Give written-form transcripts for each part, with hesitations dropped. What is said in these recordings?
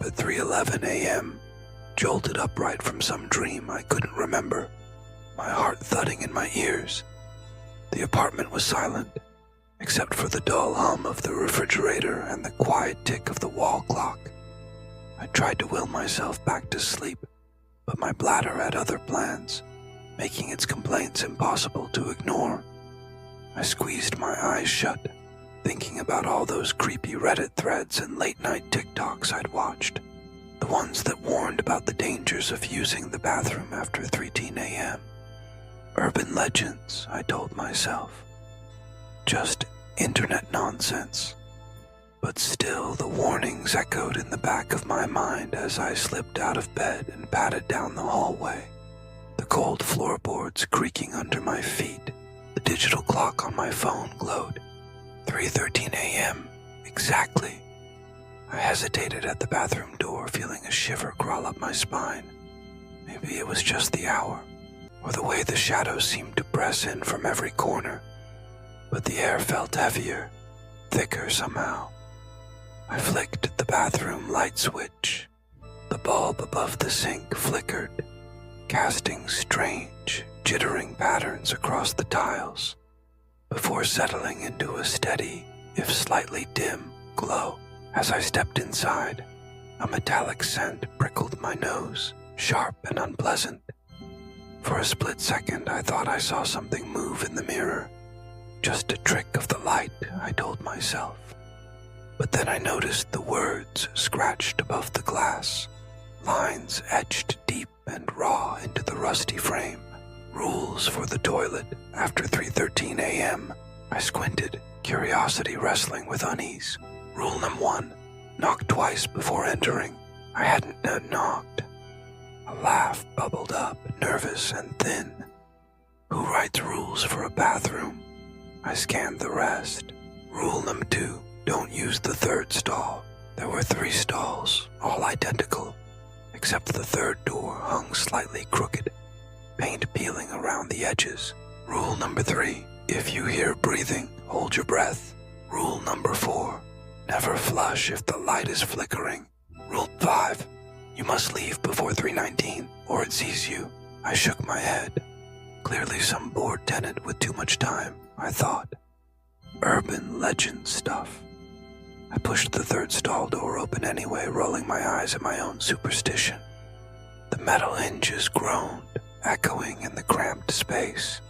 up at 3:11 a.m., jolted upright from some dream I couldn't remember, my heart thudding in my ears. The apartment was silent, except for the dull hum of the refrigerator and the quiet tick of the wall clock. I tried to will myself back to sleep, but my bladder had other plans, making its complaints impossible to ignore. I squeezed my eyes shut, thinking about all those creepy Reddit threads and late-night TikToks I'd watched, the ones that warned about the dangers of using the bathroom after 3:10 a.m. Urban legends, I told myself. Just internet nonsense. But still, the warnings echoed in the back of my mind as I slipped out of bed and padded down the hallway, the cold floorboards creaking under my feet. The digital clock on my phone glowed. 3:13 a.m. Exactly. I hesitated at the bathroom door, feeling a shiver crawl up my spine. Maybe it was just the hour, or the way the shadows seemed to press in from every corner. But the air felt heavier, thicker somehow. I flicked the bathroom light switch. The bulb above the sink flickered, casting strange, jittering patterns across the tiles, before settling into a steady, if slightly dim, glow. As I stepped inside, a metallic scent prickled my nose, sharp and unpleasant. For a split second, I thought I saw something move in the mirror. Just a trick of the light, I told myself. But then I noticed the words scratched above the glass, lines etched deep and raw into the rusty frame. Rules for the toilet after 3:13 a.m. I squinted, curiosity wrestling with unease. Rule number 1, knock twice before entering. I hadn't knocked. A laugh bubbled up, nervous and thin. Who writes rules for a bathroom? I scanned the rest. Rule number 2, don't use the third stall. There were 3 stalls, all identical, except the third door hung slightly crooked, paint peeling around the edges. Rule number 3, if you hear breathing, hold your breath. Rule number 4, never flush if the light is flickering. Rule 5, you must leave before 3:19 or it sees you. I shook my head. Clearly some bored tenant with too much time, I thought. Urban legend stuff. I pushed the third stall door open anyway, rolling my eyes at my own superstition. The metal hinges groaned, echoing in the cramped space.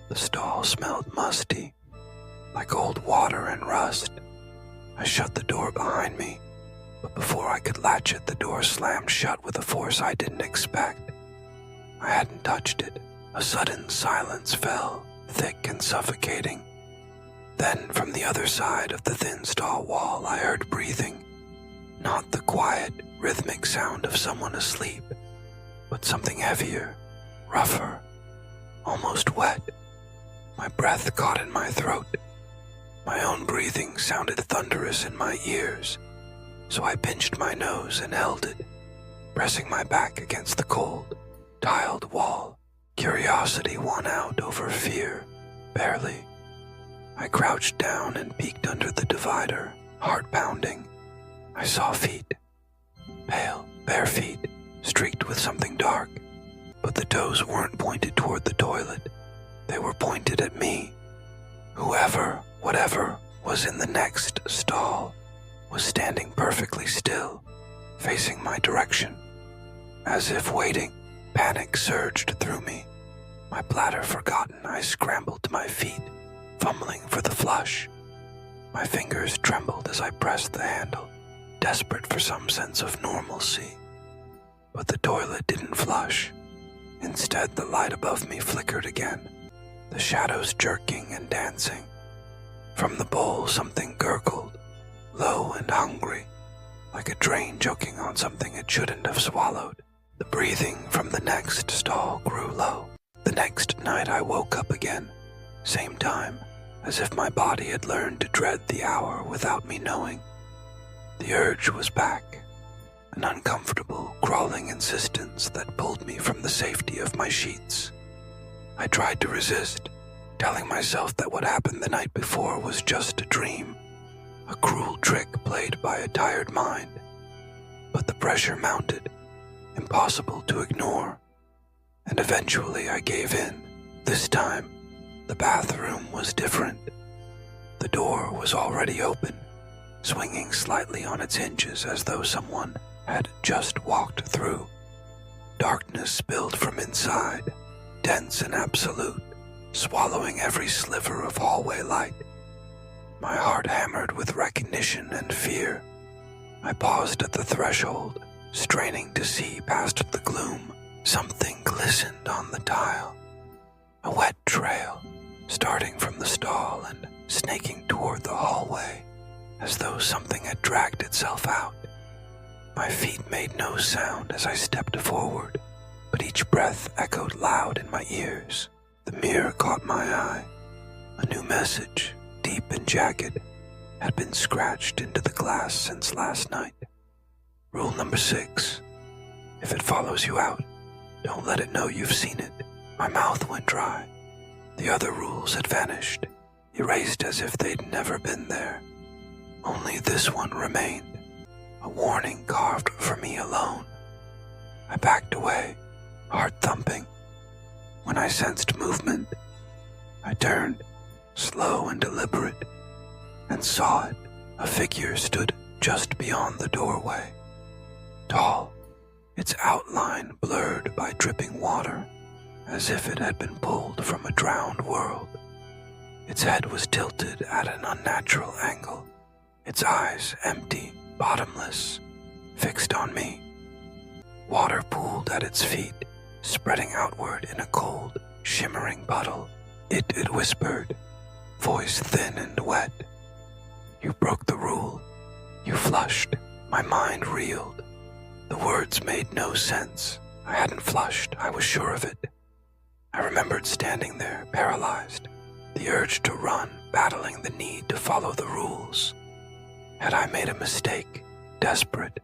The stall smelled musty, like old water and rust. I shut the door behind me, but before I could latch it, the door slammed shut with a force I didn't expect. I hadn't touched it. A sudden silence fell, thick and suffocating. Then, from the other side of the thin stall wall, I heard breathing. Not the quiet, rhythmic sound of someone asleep, but something heavier, rougher, almost wet. My breath caught in my throat. My own breathing sounded thunderous in my ears, so I pinched my nose and held it, pressing my back against the cold, tiled wall. Curiosity won out over fear, barely. I crouched down and peeked under the divider, heart pounding. I saw feet. Pale, bare feet, streaked with something dark. But the toes weren't pointed toward the toilet. They were pointed at me. Whoever, whatever, was in the next stall was standing perfectly still, facing my direction. As if waiting, panic surged through me. My bladder forgotten, I scrambled to my feet, fumbling for the flush. My fingers trembled as I pressed the handle, desperate for some sense of normalcy. But the toilet didn't flush. Instead, the light above me flickered again, the shadows jerking and dancing. From the bowl, something gurgled, low and hungry, like a drain choking on something it shouldn't have swallowed. The breathing from the next stall grew low. The next night I woke up again, same time, as if my body had learned to dread the hour without me knowing. The urge was back, an uncomfortable, crawling insistence that pulled me from the safety of my sheets. I tried to resist, telling myself that what happened the night before was just a dream, a cruel trick played by a tired mind. but the pressure mounted, impossible to ignore, and eventually I gave in. This time, the bathroom was different. The door was already open, swinging slightly on its hinges as though someone had just walked through. Darkness spilled from inside, dense and absolute, swallowing every sliver of hallway light. My heart hammered with recognition and fear. I paused at the threshold, straining to see past the gloom. Something glistened on the tile. A wet trail, starting from the stall and snaking toward the hallway, as though something had dragged itself out. My feet made no sound as I stepped forward, but each breath echoed loud in my ears. The mirror caught my eye. A new message, deep and jagged, had been scratched into the glass since last night. Rule number 6. If it follows you out, don't let it know you've seen it. My mouth went dry. The other rules had vanished, erased as if they'd never been there. Only this one remained, a warning carved for me alone. I backed away, heart thumping. When I sensed movement, I turned, slow and deliberate, and saw it. A figure stood just beyond the doorway. Tall, its outline blurred by dripping water, as if it had been pulled from a drowned world. Its head was tilted at an unnatural angle, its eyes empty, bottomless, fixed on me. Water pooled at its feet, spreading outward in a cold, shimmering puddle. It whispered, voice thin and wet. You broke the rule. You flushed. My mind reeled. The words made no sense. I hadn't flushed, I was sure of it. I remembered standing there, paralyzed, the urge to run, battling the need to follow the rules. Had I made a mistake? Desperate,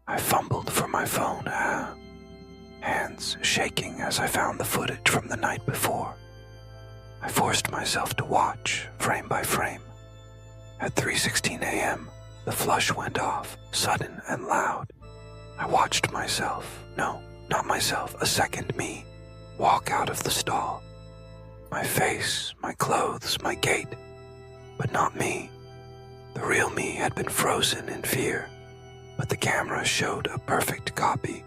I fumbled for my phone, hands shaking as I found the footage from the night before. I forced myself to watch, frame by frame. At 3:16 a.m., the flush went off, sudden and loud. I watched myself, no, not myself, a second me, walk out of the stall. My face, my clothes, my gait, but not me. The real me had been frozen in fear, but the camera showed a perfect copy,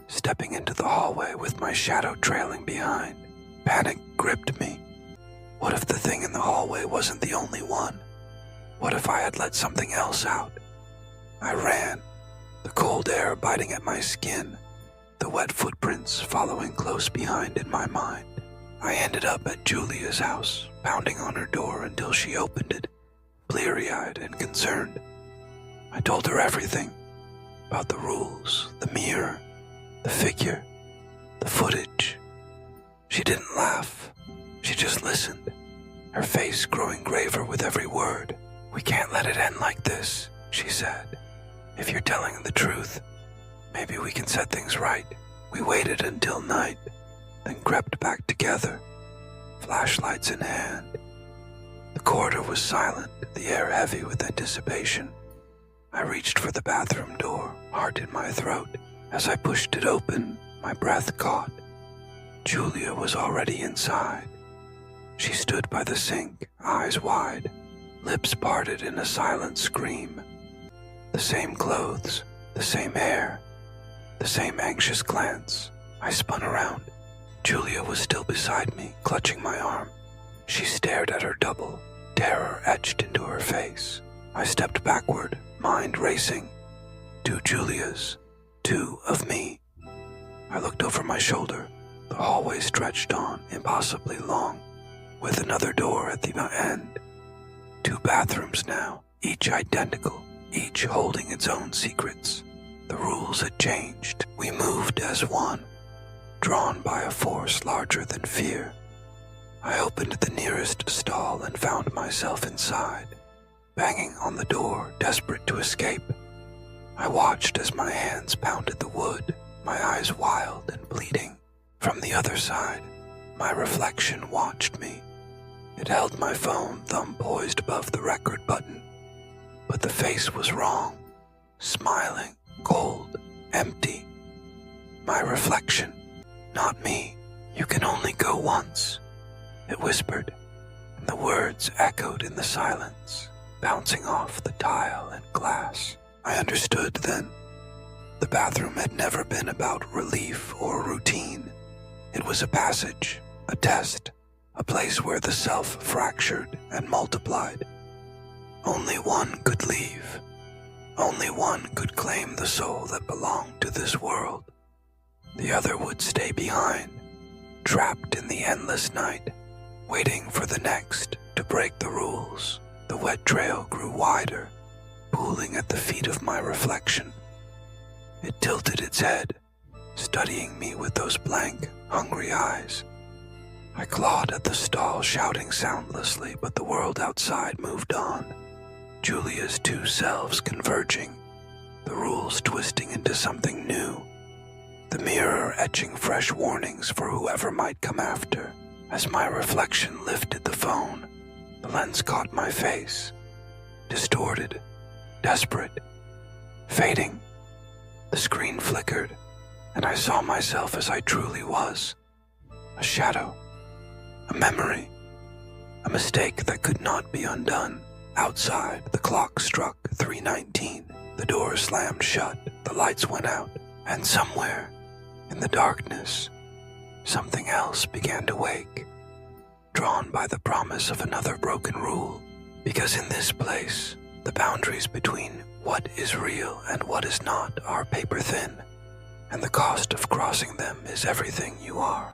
stepping into the hallway with my shadow trailing behind. Panic gripped me. What if the thing in the hallway wasn't the only one? What if I had let something else out? I ran, the cold air biting at my skin, the wet footprints following close behind in my mind. I ended up at Julia's house, pounding on her door until she opened it, bleary-eyed and concerned. I told her everything, about the rules, the mirror, the figure, the footage. She didn't laugh. She just listened, her face growing graver with every word. We can't let it end like this, she said. If you're telling the truth, maybe we can set things right. We waited until night, then crept back together, flashlights in hand. The corridor was silent, the air heavy with anticipation. I reached for the bathroom door, heart in my throat. As I pushed it open, my breath caught. Julia was already inside. She stood by the sink, eyes wide, lips parted in a silent scream. The same clothes, the same hair, the same anxious glance. I spun around. Julia was still beside me, clutching my arm. She stared at her double, terror etched into her face. I stepped backward, mind racing. 2 Julias, 2 of me. I looked over my shoulder. The hallway stretched on, impossibly long, with another door at the end. 2 bathrooms now, each identical, each holding its own secrets. The rules had changed. We moved as one, drawn by a force larger than fear. I opened the nearest stall and found myself inside, banging on the door, desperate to escape. I watched as my hands pounded the wood, my eyes wild and bleeding. From the other side, my reflection watched me. It held my phone, thumb poised above the record button. But the face was wrong, smiling, cold, empty. My reflection, not me. You can only go once, it whispered, and the words echoed in the silence, bouncing off the tile and glass. I understood then. The bathroom had never been about relief or routine. It was a passage, a test, a place where the self fractured and multiplied. Only one could leave. Only one could claim the soul that belonged to this world. The other would stay behind, trapped in the endless night, waiting for the next to break the rules. The wet trail grew wider, pooling at the feet of my reflection. It tilted its head, studying me with those blank, hungry eyes. I clawed at the stall, shouting soundlessly, but the world outside moved on. Julia's two selves converging, the rules twisting into something new, the mirror etching fresh warnings for whoever might come after. As my reflection lifted the phone, the lens caught my face, distorted, desperate, fading. The screen flickered, and I saw myself as I truly was. A shadow, a memory, a mistake that could not be undone. Outside, the clock struck 3:19. The door slammed shut, the lights went out, and somewhere, in the darkness, something else began to wake, drawn by the promise of another broken rule. Because in this place, the boundaries between what is real and what is not are paper thin, and the cost of crossing them is everything you are.